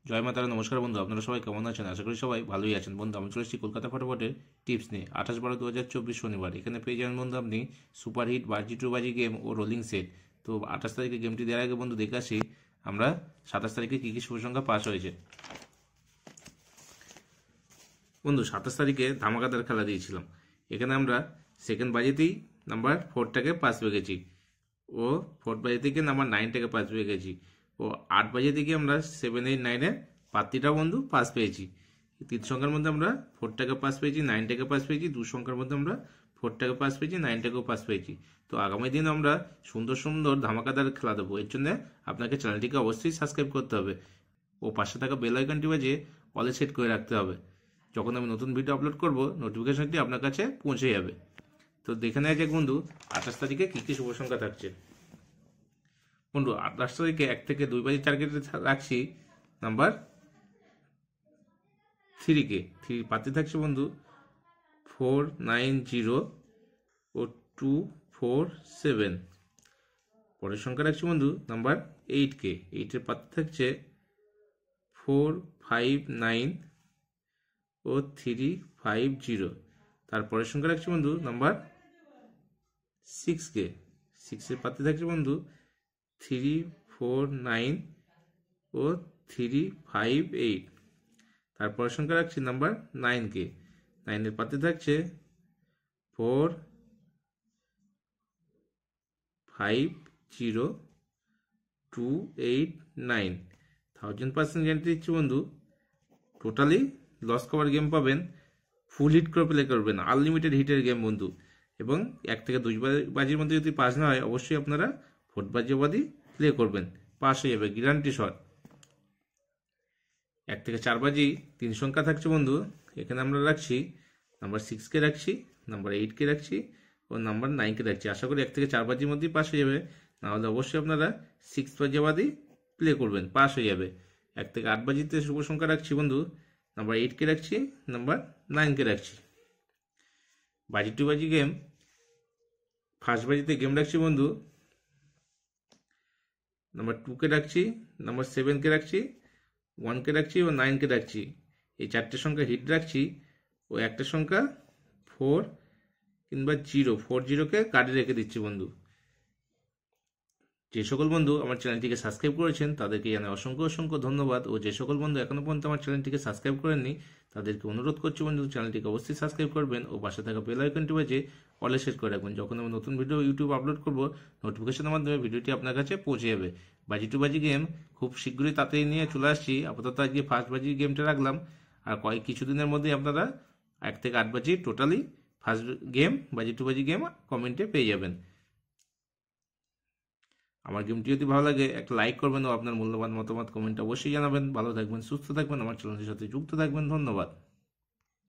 জয় মা তারা। নমস্কার বন্ধু, আপনারা সবাই কেমন আছেন? আশা করি সবাই ভালোই আছেন। বন্ধু, আমি চলে এসেছি কলকাতা ফটাফটের টিপস নিয়ে 28/12/2024 শনিবার। এখানে পেয়ে যাবেন বন্ধু আপনি সুপারহিট বাজি টু বাজি গেম ও রোলিং সেট। তো 28 তারিখে গেমটি দেওয়ার আগে বন্ধু দেখে আসি আমরা 27 তারিখে কী কী শুভ সংখ্যা পাস হয়েছে। বন্ধু, 27 তারিখে ধামাকাদার খেলা দিয়েছিলাম। এখানে আমরা সেকেন্ড বাজিতেই নাম্বার 4টাকে পাস পেয়ে গেছি ও 4 বাজে থেকে নাম্বার 9টাকে পাস পেয়ে গেছি ও 8 বাজে থেকে আমরা 7, 8, 9-এর পাত্তিটা বন্ধু পাস পেয়েছি। তিন সংখ্যার মধ্যে আমরা 4টাকে পাস পেয়েছি, 9টাকে পাস পেয়েছি। দু সংখ্যার মধ্যে আমরা 4টাকে পাস পেয়েছি, 9টাকেও পাস পেয়েছি। তো আগামী দিন আমরা সুন্দর সুন্দর ধামাকাদার খেলা দেবো। এর জন্য আপনাকে চ্যানেলটিকে অবশ্যই সাবস্ক্রাইব করতে হবে ও পাশে থাকা বেল আইকনটি বাজিয়ে অলে সেট করে রাখতে হবে। যখন আমি নতুন ভিডিও আপলোড করব নোটিফিকেশনটি আপনার কাছে পৌঁছে যাবে। তো দেখে নেওয়া যাক বন্ধু 28 তারিখে কী কী শুভ সংখ্যা থাকছে। বন্ধু, 28 তারিখে 1 থেকে 2 বাজে টার্গেটে রাখছি নাম্বার 3কে। 3 পাতে থাকছে বন্ধু 490 ও 247। পরের সংখ্যা রাখছি বন্ধু নাম্বার 8কে। 8-এর পাতে থাকছে 459 ও 350। তারপরের সংখ্যা রাখছি বন্ধু নাম্বার 6কে। 6-এর পাতে থাকছে বন্ধু 349 ও 358। তারপরের সংখ্যা রাখছি নাম্বার 9কে। 9-এর পাতে থাকছে 450289। 1000% গ্যারান্টি দিচ্ছি বন্ধু। টোটালি লস কভার গেম পাবেন, ফুল হিট করে প্লে করবেন, আনলিমিটেড হিটের গেম বন্ধু। এবং 1 থেকে 2 বাজির মধ্যে যদি পাস না হয় অবশ্যই আপনারা 4 বাজি অবধি প্লে করবেন, পাস হয়ে যাবে গ্যারান্টি শট। 1 থেকে 4 বাজি 3 সংখ্যা থাকছে বন্ধু। এখানে আমরা রাখছি নাম্বার 6কে রাখছি, নাম্বার 8কে রাখছি ও নাম্বার 9কে রাখছি। আশা করি 1 থেকে 4 বাজির মধ্যেই পাস হয়ে যাবে, নাহলে অবশ্যই আপনারা 6 বাজি অবধি প্লে করবেন, পাস হয়ে যাবে। 1 থেকে 8 বাজিতে শুভ সংখ্যা রাখছি বন্ধু, নাম্বার 8কে রাখছি, নাম্বার 9কে রাখছি। বাজি টু বাজি গেম ফার্স্ট বাজিতে গেম রাখছি বন্ধু, নাম্বার 2কে রাখছি, নাম্বার 7কে রাখছি, 1কে রাখছি ও 9কে রাখছি। এই 4টে সংখ্যা হিট রাখছি ও একটা সংখ্যা 4 কিংবা 040কে কার্ডে রেখে দিচ্ছি বন্ধু। যে সকল বন্ধু আমার চ্যানেলটিকে সাবস্ক্রাইব করেছেন তাদেরকে জানাই অসংখ্য অসংখ্য ধন্যবাদ। ও যে সকল বন্ধু এখনো পর্যন্ত আমার চ্যানেলটিকে সাবস্ক্রাইব করেননি তাদেরকে অনুরোধ করছি বন্ধু চ্যানেলটিকে অবশ্যই সাবস্ক্রাইব করবেন ও পাশে থাকা বেল আইকনটি বাজে অলে সেট করে রাখবেন। যখন আমি নতুন ভিডিও ইউটিউব আপলোড করব নোটিফিকেশনের মাধ্যমে ভিডিওটি আপনার কাছে পৌঁছে যাবে। বাজি টু বাজি গেম খুব শীঘ্রই তাড়াতাড়ি নিয়ে চলে আসছি। আপাতত আজকে ফার্স্ট বাজি গেমটা রাখলাম, আর কিছুদিনের মধ্যেই আপনারা 1 থেকে 8 বাজি টোটালি ফার্স্ট গেম বাজি টু বাজি গেম কমেন্টে পেয়ে যাবেন। আমার গেমটি যদি ভালো লাগে একটা লাইক করবেন ও আপনার মূল্যবান মতামত কমেন্টে অবশ্যই জানাবেন। ভালো থাকবেন, সুস্থ থাকবেন, আমার চ্যানেলের সাথে যুক্ত থাকবেন। ধন্যবাদ।